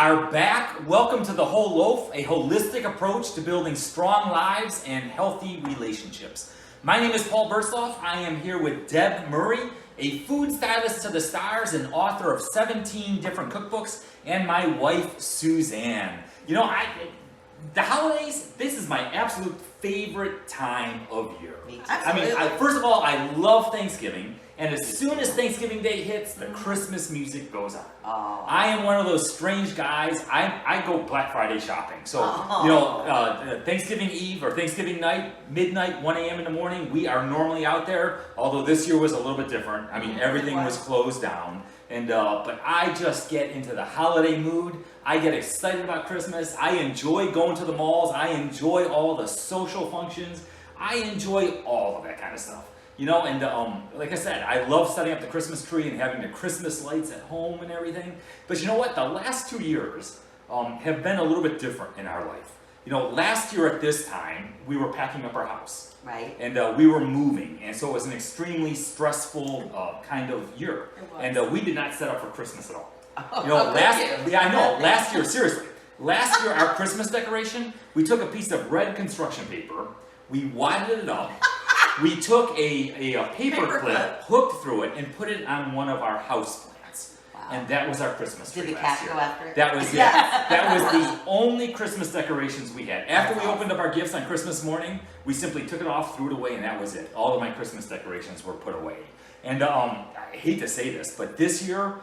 are back. Welcome to the Whole Loaf, a holistic approach to building strong lives and healthy relationships. My name is Paul Bursloff. I am here with Deb Murray, a food stylist to the stars and author of 17 different cookbooks, and my wife, Suzanne. You know, the holidays, this is my absolute favorite time of year. First of all, I love Thanksgiving. And as soon as Thanksgiving Day hits, the Christmas music goes on. Oh. I am one of those strange guys. I go Black Friday shopping. So, Thanksgiving Eve or Thanksgiving night, midnight, 1 a.m. in the morning, we are normally out there. Although this year was a little bit different. I mean, everything was closed down. And but I just get into the holiday mood. I get excited about Christmas. I enjoy going to the malls. I enjoy all the social functions. I enjoy all of that kind of stuff. You know, and like I said, I love setting up the Christmas tree and having the Christmas lights at home and everything. But you know what? The last 2 years have been a little bit different in our life. You know, last year at this time, we were packing up our house. Right. And we were moving. And so it was an extremely stressful kind of year. It was. And we did not set up for Christmas at all. Oh, You know, last year, seriously. Last year, our Christmas decoration, we took a piece of red construction paper, we wadded it up, we took a paper clip, hooked through it, and put it on one of our house plants. Wow. And that was our Christmas tree Did the last cat year. go after it? That was it. That was the only Christmas decorations we had. After we opened up our gifts on Christmas morning, we simply took it off, threw it away, and that was it. All of my Christmas decorations were put away. And I hate to say this, but this year,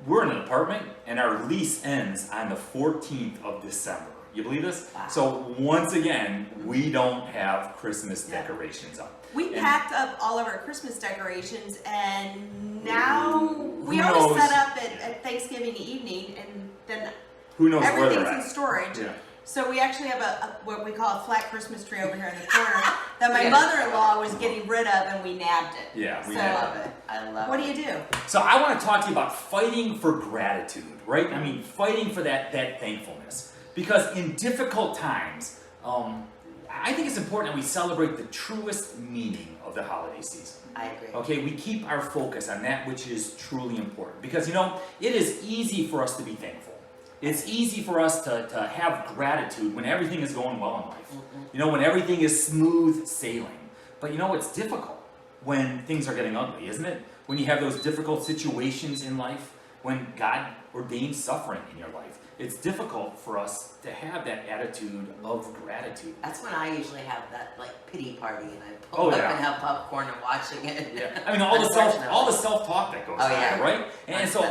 we're in an apartment, and our lease ends on the 14th of December. You believe this? Wow. So once again, we don't have Christmas decorations up. We packed up all of our Christmas decorations, and now we Who always knows? set up at Thanksgiving evening, and then Who knows where they're everything's at? in storage. Yeah. So we actually have a what we call a flat Christmas tree over here in the corner that my Yeah. mother-in-law was getting rid of, and we nabbed it. Yeah, we So- I have love it. I love What it. do you do? So I want to talk to you about fighting for gratitude, right? I mean, fighting for that thankfulness. Because in difficult times, I think it's important that we celebrate the truest meaning of the holiday season. I agree. Okay, we keep our focus on that which is truly important. Because, you know, it is easy for us to be thankful. It's easy for us to have gratitude when everything is going well in life. You know, when everything is smooth sailing. But you know, it's difficult when things are getting ugly, isn't it? When you have those difficult situations in life, when God ordains suffering in your life. It's difficult for us to have that attitude of gratitude. That's when I usually have that like pity party, and I pull up and have popcorn and watching it. Yeah. I mean, all the self-talk that goes on, right? And so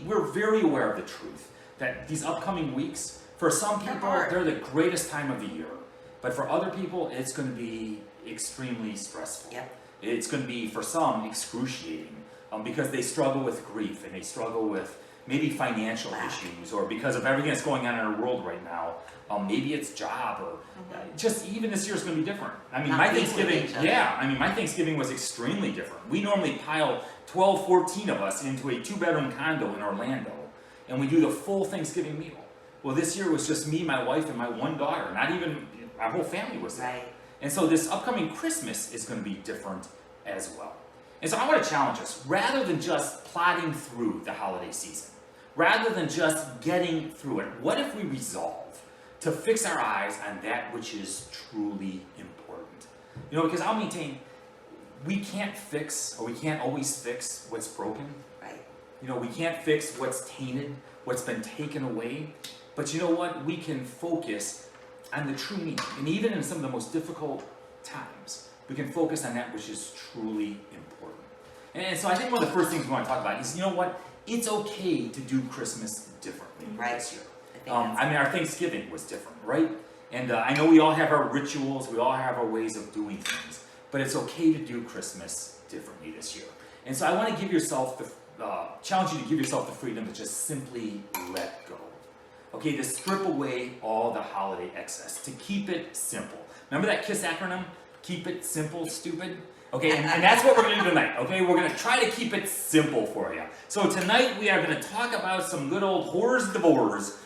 we're very aware of the truth that these upcoming weeks, for some people, they're the greatest time of the year. But for other people, it's going to be extremely stressful. Yep. It's going to be, for some, excruciating because they struggle with grief and they struggle with maybe financial issues, or because of everything that's going on in our world right now. Maybe it's job, or just even this year's going to be different. I mean, my Thanksgiving was extremely different. We normally pile 12, 14 of us into a 2-bedroom condo in Orlando, and we do the full Thanksgiving meal. Well, this year was just me, my wife, and my one daughter. Not even our whole family was there. Right. And so this upcoming Christmas is going to be different as well. And so I want to challenge us, rather than just plodding through the holiday season, rather than just getting through it, what if we resolve to fix our eyes on that which is truly important? You know, because I'll maintain, we can't fix, or we can't always fix what's broken. Right. You know, we can't fix what's tainted, what's been taken away. But you know what? We can focus on the true meaning. And even in some of the most difficult times, we can focus on that which is truly important. And so I think one of the first things we want to talk about is, you know what? It's okay to do Christmas differently this year. I mean, our Thanksgiving was different, right? And I know we all have our rituals, we all have our ways of doing things, but it's okay to do Christmas differently this year. And so I want to give yourself challenge you to give yourself the freedom to just simply let go. Okay, to strip away all the holiday excess, to keep it simple. Remember that KISS acronym? Keep it simple, stupid? Okay, and that's what we're going to do tonight, okay? We're going to try to keep it simple for you. So tonight we are going to talk about some good old hors d'oeuvres,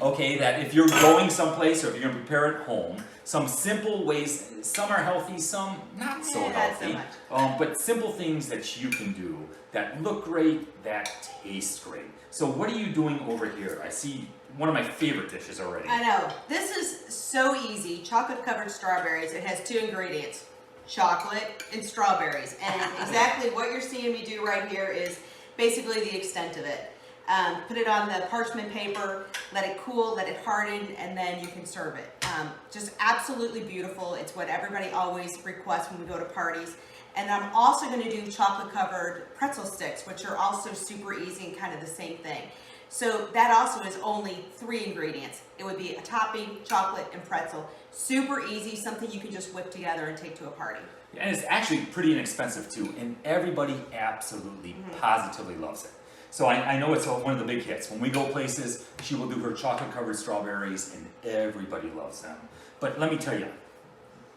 okay, that if you're going someplace or if you're going to prepare at home, Some simple ways, some are healthy, some not so Not so healthy. much. But simple things that you can do that look great, that taste great. So what are you doing over here? I see one of my favorite dishes already. I know. This is so easy. Chocolate covered strawberries. It has 2 ingredients, chocolate and strawberries. And exactly what you're seeing me do right here is basically the extent of it. Put it on the parchment paper, let it cool, let it harden, and then you can serve it. Just absolutely beautiful. It's what everybody always requests when we go to parties. And I'm also going to do chocolate covered pretzel sticks, which are also super easy and kind of the same thing. So that also is only 3 ingredients. It would be a topping, chocolate, and pretzel. Super easy, something you can just whip together and take to a party. And it's actually pretty inexpensive too, and everybody absolutely, positively loves it. So I know it's one of the big hits. When we go places, she will do her chocolate-covered strawberries, and everybody loves them. But let me tell you,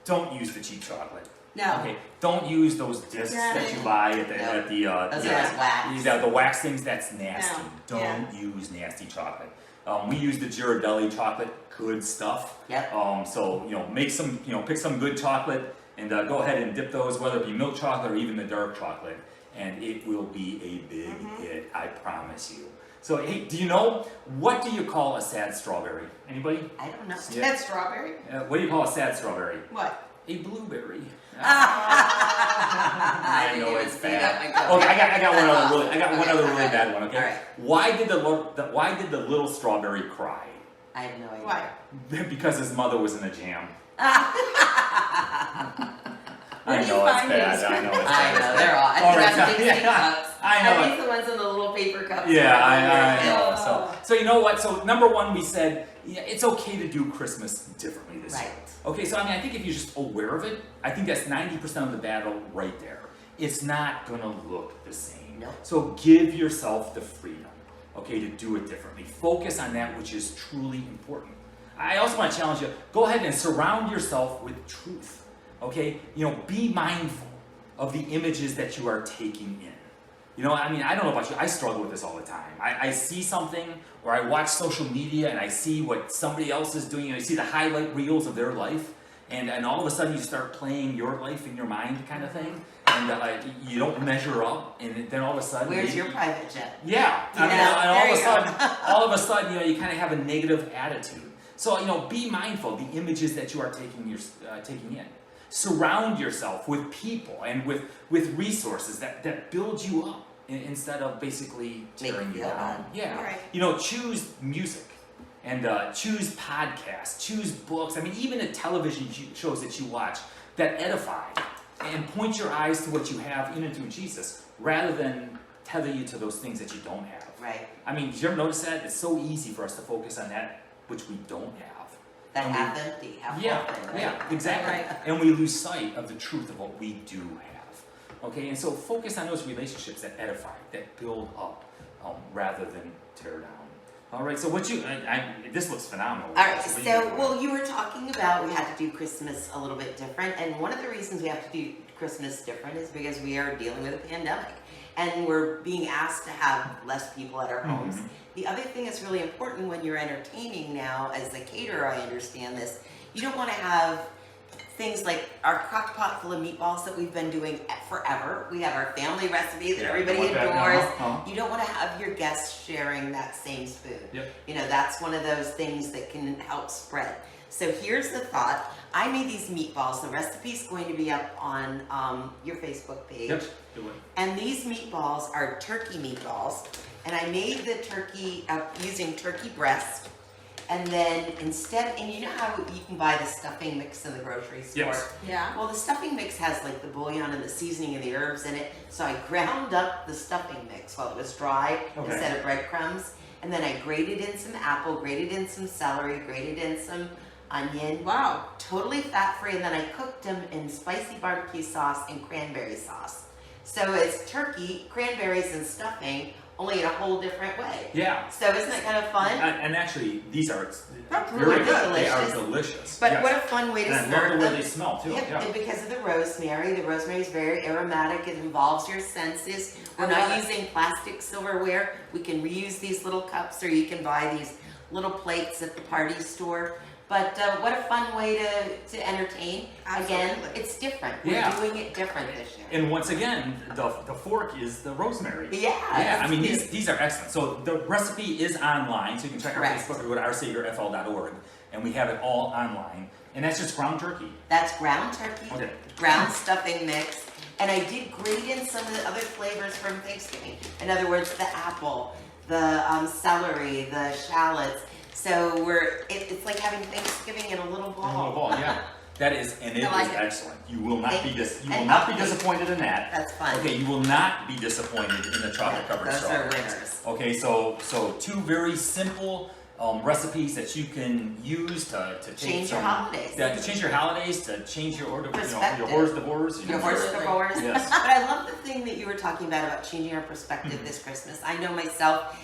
don't use the cheap chocolate. No. Okay, don't use those discs that you buy at the Those are like wax. the wax things. That's nasty. No. Don't use nasty chocolate. We use the Ghirardelli chocolate, good stuff. Yep. So make some, pick some good chocolate and go ahead and dip those, whether it be milk chocolate or even the dark chocolate, and it will be a big hit. I promise you. So hey, do you know what do you call a sad strawberry? Anybody? I don't know. Yeah. That's strawberry? What do you call a sad strawberry? What? A blueberry. I I know didn't it's even see bad. that one Okay, I got one That's other awesome. I got one Okay, other really alright. bad one. Okay. Alright. Why did the little strawberry cry? I have no idea. Why? Because his mother was in a jam. Where I do you know it's find bad. these? I know it's I bad. know, they're all. I All think right, that's so- big yeah, cups. I know I think the ones in the little paper cups. Yeah, I Yeah. know. So you know what? So number one, we said it's okay to do Christmas differently this year. Right. Okay, so I think if you're just aware of it, I think that's 90% of the battle right there. It's not gonna look the same. Nope. So give yourself the freedom, okay, to do it differently. Focus on that which is truly important. I also want to challenge you, go ahead and surround yourself with truth, okay? Be mindful of the images that you are taking in. I don't know about you, I struggle with this all the time. I see something, or I watch social media and I see what somebody else is doing, I see the highlight reels of their life, and all of a sudden you start playing your life in your mind kind of thing, and you don't measure up, and then all of a sudden... Where's your private jet? Yeah, and there all of a sudden, you kind of have a negative attitude. So, be mindful of the images that you are taking in. Surround yourself with people and with resources that build you up instead of basically tearing you feel down. bad. Yeah. Right. Choose music and choose podcasts, choose books. Even the television shows that you watch that edify and point your eyes to what you have in and through Jesus rather than tether you to those things that you don't have. Right. Did you ever notice that? It's so easy for us to focus on that which we don't have. That And we- half empty, half Yeah, open, right? yeah, exactly. Right. And we lose sight of the truth of what we do have. Okay, and so focus on those relationships that edify, that build up, rather than tear down. All right, so this looks phenomenal. All right, What do you so, think? well, you were talking about we had to do Christmas a little bit different, and one of the reasons we have to do Christmas different is because we are dealing with a pandemic, and we're being asked to have less people at our homes. Mhm. The other thing that's really important when you're entertaining now, as a caterer, I understand this, you don't want to have things like our crock pot full of meatballs that we've been doing forever. We have our family recipe that Yeah, everybody you want that now? adores. Uh-huh. You don't want to have your guests sharing that same spoon. Yep. That's one of those things that can help spread. So here's the thought. I made these meatballs. The recipe's going to be up on your Facebook page. Yep, do it. And these meatballs are turkey meatballs. And I made the turkey using turkey breast. And then instead, and you know how you can buy the stuffing mix in the grocery store? Yes. Yeah. Well, the stuffing mix has like the bouillon and the seasoning and the herbs in it. So I ground up the stuffing mix while it was dry Okay. instead of breadcrumbs. And then I grated in some apple, grated in some celery, grated in some onion. Wow. Totally fat-free. And then I cooked them in spicy barbecue sauce and cranberry sauce. So it's turkey, cranberries, and stuffing, only in a whole different way. Yeah. So isn't that kind of fun? And actually, these are That's very really good. They are delicious. delicious. But yes. what a fun way to And I love start the way them. they smell too. Yep, Yeah. and because of the rosemary. The rosemary is very aromatic. It involves your senses. We're I not love it. using plastic silverware. We can reuse these little cups, or you can buy these little plates at the party store. But what a fun way to entertain. Again, Absolutely. it's different. We're Yeah. doing it different this year. And once again, the fork is the rosemary. Yeah. Yeah, I mean, that's these are excellent. So the recipe is online, so you can check our Correct. Facebook or go to oursaviorfl.org, and we have it all online. And that's just ground turkey. That's ground turkey, Okay. ground stuffing mix, and I did grate in some of the other flavors from Thanksgiving. In other words, the apple, the celery, the shallots. So it's like having Thanksgiving in a little In a ball. little ball, yeah. That is, and it I like is it. excellent. You will not be And not be healthy. disappointed in that. That's fun. Okay, you will not be disappointed in the chocolate covered Those are strawberries. winners. Okay, so two very simple recipes that you can use to take Change your some, holidays. Yeah, to change your holidays, to change your order, your Perspective. horse divorce. Your horse Absolutely. divorce. Yes. But I love the thing that you were talking about changing our perspective this Christmas. I know myself,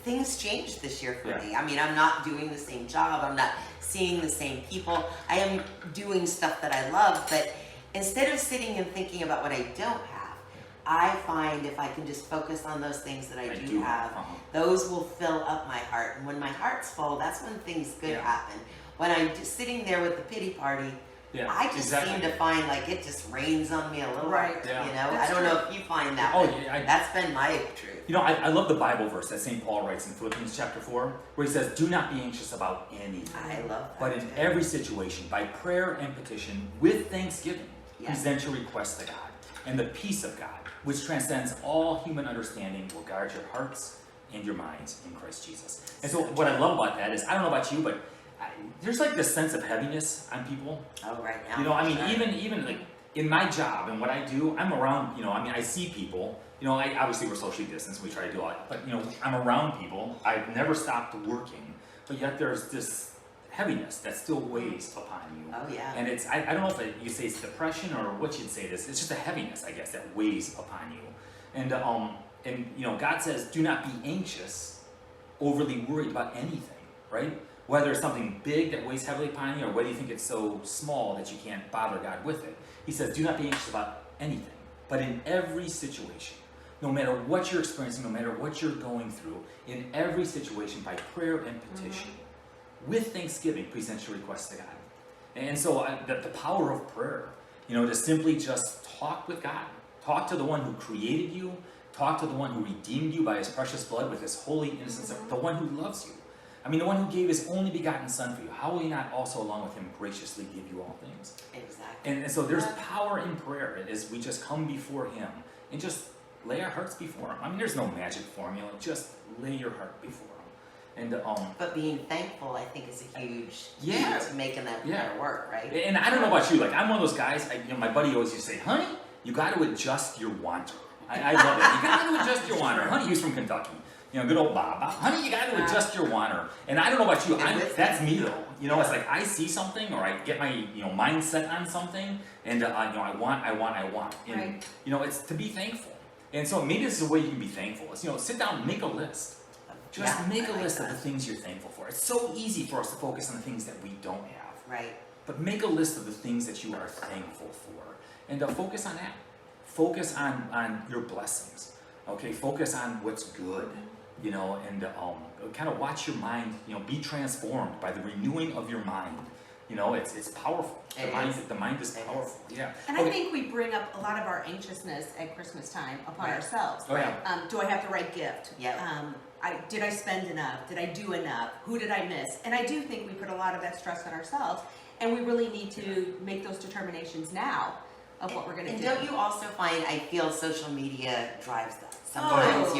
things changed this year for Yeah. me. I mean, I'm not doing the same job. I'm not seeing the same people. I am doing stuff that I love, but instead of sitting and thinking about what I don't have, I find if I can just focus on those things that I do have, those will fill up my heart. And when my heart's full, that's when things good Yeah. happen. When I'm just sitting there with the pity party, Yeah, I just exactly. seem to find like it just rains on me a little. Right. Yeah. That's I don't know true. if you find that. Oh, but yeah, that's been my truth. I love the Bible verse that St. Paul writes in Philippians chapter 4, where he says, "Do not be anxious about anything, I love that. but in too. every situation, by prayer and petition, with thanksgiving, Yes. present your requests to God. And the peace of God, which transcends all human understanding, will guard your hearts and your minds in Christ Jesus." And so what I love about that is, I don't know about you, but there's like this sense of heaviness on people. Oh, right now. I mean, sure. even like in my job and what I do, I'm around, I see people, obviously we're socially distanced, we try to do all that, but I'm around people, I've never stopped working, but yet there's this heaviness that still weighs upon you. Oh yeah. And it's, I don't know if you say it's depression or what you'd say this, it's just a heaviness, I guess, that weighs upon you. And God says, do not be anxious, overly worried about anything, right? Whether it's something big that weighs heavily upon you or whether you think it's so small that you can't bother God with it. He says, do not be anxious about anything, but in every situation, no matter what you're experiencing, no matter what you're going through, in every situation, by prayer and petition, with thanksgiving, present your requests to God. And so the power of prayer, to simply just talk with God, talk to the one who created you, talk to the one who redeemed you by his precious blood with his holy innocence, the one who loves you. I mean, the one who gave his only begotten Son for you. How will he not also, along with him, graciously give you all things? Exactly. And so there's power in prayer as we just come before him and just lay our hearts before him. I mean, there's no magic formula. Just lay your heart before him. And But being thankful, I think, is a huge key Yeah. to making that Yeah. prayer work, right? And I don't know about you, like I'm one of those guys, my buddy always used to say, honey, you got to adjust your wanter. I love it. You got to adjust your wanter. Honey, he was from Kentucky. Good old Bob. Honey, you got to adjust your wanter. And I don't know about you, that's me though. It's like I see something or I get my mindset on something and I want. And Right. it's to be thankful. And so maybe this is a way you can be thankful. It's, sit down and make a list. Just Yeah, make I a like list of that. the things you're thankful for. It's so easy for us to focus on the things that we don't have. Right. But make a list of the things that you are thankful for. And focus on that. Focus on your blessings. Okay, focus on what's good. And kind of watch your mind, be transformed by the renewing of your mind. It's powerful. The mind is powerful. Yeah. And I think we bring up a lot of our anxiousness at Christmas time upon Right. ourselves. Oh, yeah. Do I have the right gift? Yep. Did I spend enough? Did I do enough? Who did I miss? And I do think we put a lot of that stress on ourselves, and we really need to make those determinations now of what we're going to And do. don't you also find, I feel social media drives that. Sometimes Oh.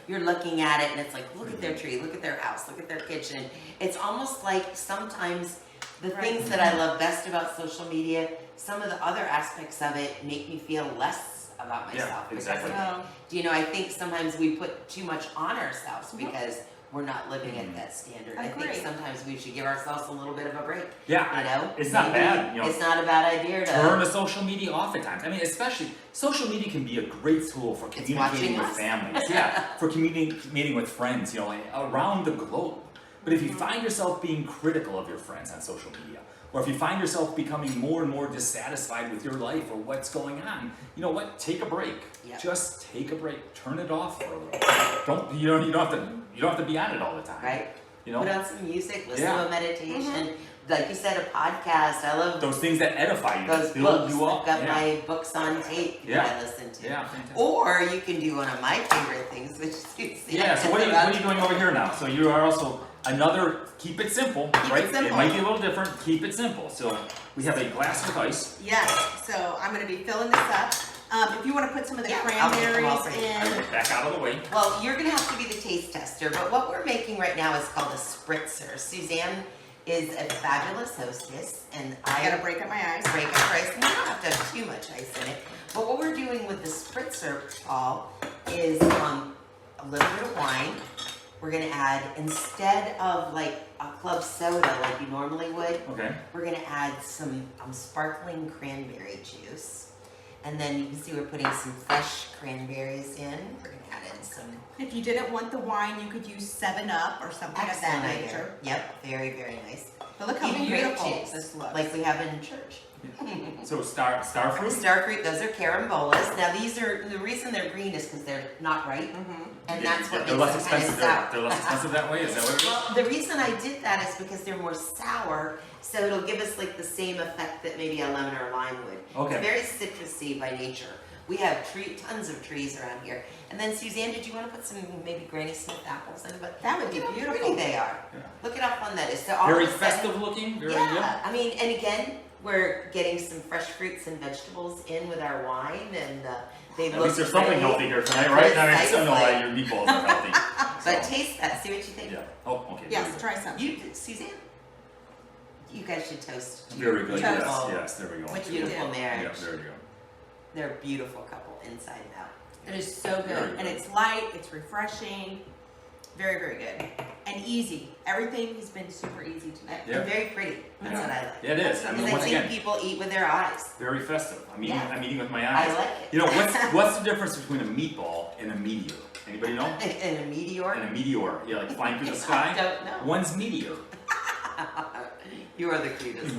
you're looking at it and it's like, look at their tree, look at their house, look at their kitchen. It's almost like sometimes the Right. things that I love best about social media, some of the other aspects of it make me feel less about Yeah, myself. exactly. Because, I think sometimes we put too much on ourselves Mhm. because we're not living at that standard. I Agree. think sometimes we should give ourselves a little bit of a break. Yeah, it's not Maybe bad. It's not a bad idea to Turn to social media off at times. I mean, especially social media can be a great tool for communicating watching with us. families. Yeah, for communicating with friends, around the globe. But if you find yourself being critical of your friends on social media, or if you find yourself becoming more and more dissatisfied with your life or what's going on, you know what? Take a break. Yep. Just take a break. Turn it off for a little. You don't have to be on it all the time. right? You know, Put on some music, listen Yeah. to a meditation. Like you said, a podcast. I love those things that edify you, those build books. you up. I've got Yeah. my books on tape Yeah. that I listen to. Yeah, fantastic. Or you can do one of my favorite things, which is Yeah, so what are you doing over here now? So you are also another, keep it simple, Keep it right? simple. might be a little different, keep it simple. So we have a glass of ice. Yes, so I'm gonna be filling this up. If you wanna put some of the Yeah, I'll get them all cranberries ready. in. Back out of the way. Well, you're gonna have to be the taste tester, but what we're making right now is called a spritzer. Suzanne is a fabulous hostess, and I I gotta break up my ice. break up ice. And you don't have to have too much ice in it. But what we're doing with the spritzer, Paul, is a little bit of wine. We're gonna add, instead of like a club soda like you normally would, Okay. we're gonna add some sparkling cranberry juice. And then you can see we're putting some fresh cranberries in. We're gonna add in some If you didn't want the wine, you could use 7-Up or something of that excellent idea. nature. Yep, very, very nice. But look how Even grape beautiful juice, this looks. like we have in church. So star fruit. Star fruit, those are carambolas. Now these are, the reason they're green is because they're not ripe. And that's what they're makes less them kind of expensive. sour. They're less expensive that way. Is that what it is? Well, the reason I did that is because they're more sour, so it'll give us like the same effect that maybe a lemon or a lime would. Okay. It's very citrusy by nature. We have tons of trees around here. And then Suzanne, did you want to put some maybe Granny Smith apples in? But That would look be at how beautiful. pretty they are. Yeah. Look at how fun that is. So all Very of a sudden- festive looking. Very yeah, I mean, and again, we're getting some fresh fruits and vegetables in with our wine, and they At look least there's something pretty. healthy here tonight, right? I mean, I still know why Precisely. your meatballs are healthy. But So, taste that. See what you think. yeah. Oh, okay. Yes, try some. You, Suzanne. You guys should toast. to Very your good. Toast. Yes. There we go. Which beautiful do. Yeah. marriage. There we go. They're a beautiful couple, inside and out. It is so Very good, good. and it's light, it's refreshing, very, very good, and easy. Everything has been super easy tonight. Yeah. And very pretty. That's Yeah. what I like. Yeah, it is. I mean, Because I once think again, people eat with their eyes. very festive. I'm eating. Yeah. I'm eating with my I eyes. like it. You know what's the difference between a meatball and a meteor? Anybody know? And a meteor. And a meteor, yeah, like flying through the sky. I don't know. One's meteor. You are the cutest.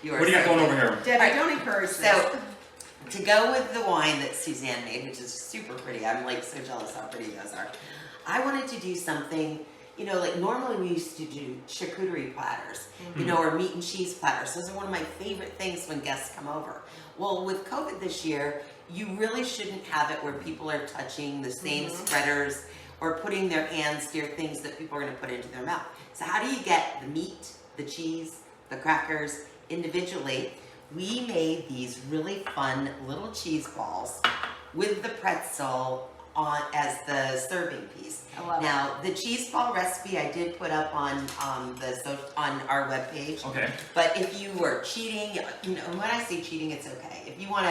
You are What do you got so going cute. over here? Debbie, Alright, don't encourage this. So, to go with the wine that Suzanne made, which is super pretty, I'm like so jealous how pretty those are. I wanted to do something, you know, like normally we used to do charcuterie platters, you know, or meat and cheese platters. Those are one of my favorite things when guests come over. Well, with COVID this year, you really shouldn't have it where people are touching the same spreaders or putting their hands near things that people are going to put into their mouth. So how do you get the meat, the cheese, the crackers individually? We made these really fun little cheese balls with the pretzel on as the serving piece. I love it. Now, the cheese ball recipe I did put up on on our webpage. Okay. But if you were cheating, you know, when I say cheating, it's okay. If you want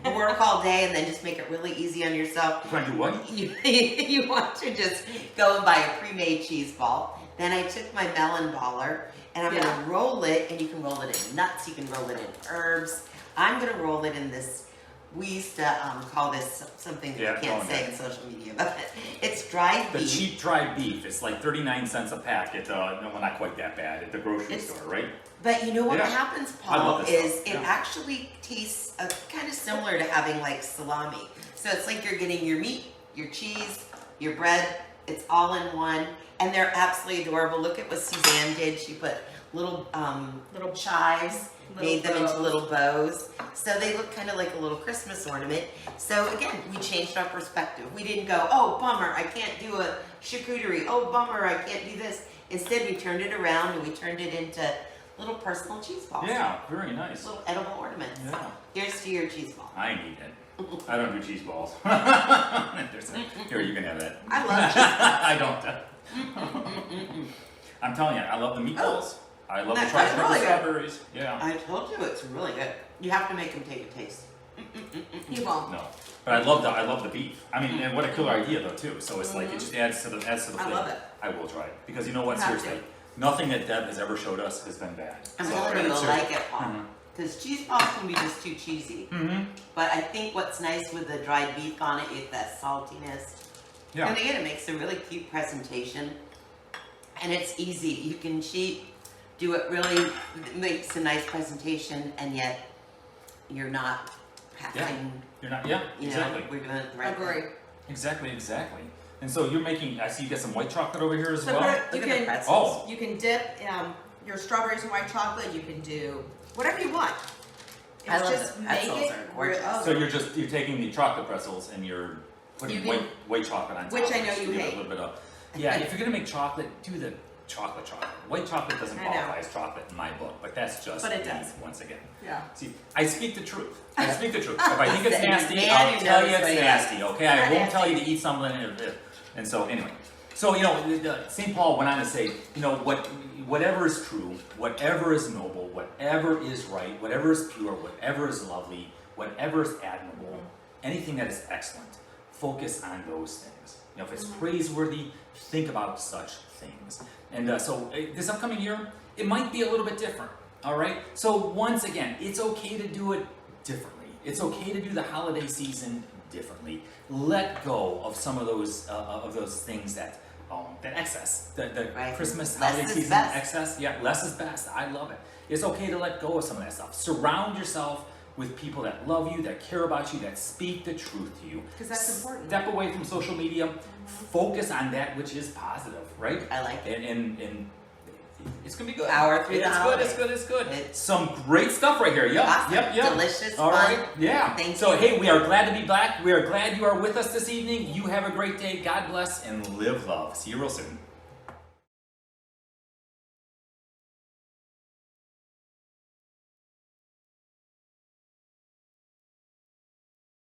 to work all day and then just make it really easy on yourself, You trying to do what? you want to just go and buy a pre-made cheese ball. Then I took my melon baller and I'm Yeah. gonna roll it, and you can roll it in nuts, you can roll it in herbs. I'm gonna roll it in this. We used to call this something that Yeah, I can't go on, say yeah. in social media, but it's dried The beef. cheap dried beef. It's like 39 cents a pack at no, well, not quite that bad at the grocery It's- store, right? But you know what Yeah. happens, I love Paul, this is stuff, it yeah. actually tastes kind of similar to having like salami. So it's like you're getting your meat, your cheese, your bread. It's all in one, and they're absolutely adorable. Look at what Suzanne did. She put little Little chives, little made them into bows. little bows. So they look kind of like a little Christmas ornament. So again, we changed our perspective. We didn't go, oh bummer, I can't do a charcuterie. Oh bummer, I can't do this. Instead, we turned it around and we turned it into little personal cheese balls. Yeah, very nice. Little edible ornaments. Yeah. Here's to your cheese ball. I need it. I don't do cheese balls. Here, you can have that. I love cheese. I don't. I'm telling you, I love the meatballs. I love the That's chocolate really good. strawberries. Yeah. I told you it's really good. You have to make them take a taste. You won't. No, but I love the beef. I mean, and what a killer idea though too. So it's like it just adds to the I flavor. love it. I will try it because you know what? You have Seriously, nothing that Deb has ever showed us has been bad. I'm So, telling you, you'll seriously. like it, Paul. Mhm. Because cheese balls can be just too cheesy. Mhm. But I think what's nice with the dried beef on it is that saltiness. Yeah. And again, it makes a really cute presentation. And it's easy. You can cheat, do it really, it makes a nice presentation, and yet you're not passing, You're not. Yeah. you Exactly. know, we're doing it the right Agree. way. Exactly. And so you're making, I see you got some white chocolate over here as So well. Look at the pretzels. Oh. You can dip your strawberries in white chocolate. You can do whatever you want. It's I love just the make pretzels it are gorgeous. So you're taking the chocolate pretzels and you're putting You can- white chocolate on top. which I know so you get hate. A little bit of, yeah, if you're gonna make chocolate, do the chocolate. White chocolate doesn't I know. qualify as chocolate in my book, but that's just But it me, does. once again. Yeah. See, I speak the truth. I speak the truth. If I think it's Man nasty, who I'll tell you knows it's what he nasty. Okay, I Not won't tell you nasty. to eat something. And so anyway, so St. Paul went on to say, whatever is true, whatever is noble, whatever is right, whatever is pure, whatever is lovely, whatever is admirable, anything that is excellent, focus on those things. If it's praiseworthy, think about such things. And so this upcoming year, it might be a little bit different. All right. So once again, it's okay to do it differently. It's okay to do the holiday season differently. Let go of some of those things that excess, the Right. Christmas Less holiday is season best. excess. Yeah, less is best. I love it. It's okay to let go of some of that stuff. Surround yourself with people that love you, that care about you, that speak the truth to you. Because that's important. Step away from social media. Focus on that which is positive, right? I like it. And it's gonna be good. Power through the It's good. holidays. It's good. It's good. It's some great stuff right here. Yep. awesome. Yep. Yep. Delicious, All fun. right. Yeah. Thank so you. hey, we are glad to be back. We are glad you are with us this evening. You have a great day. God bless and live love. See you real soon.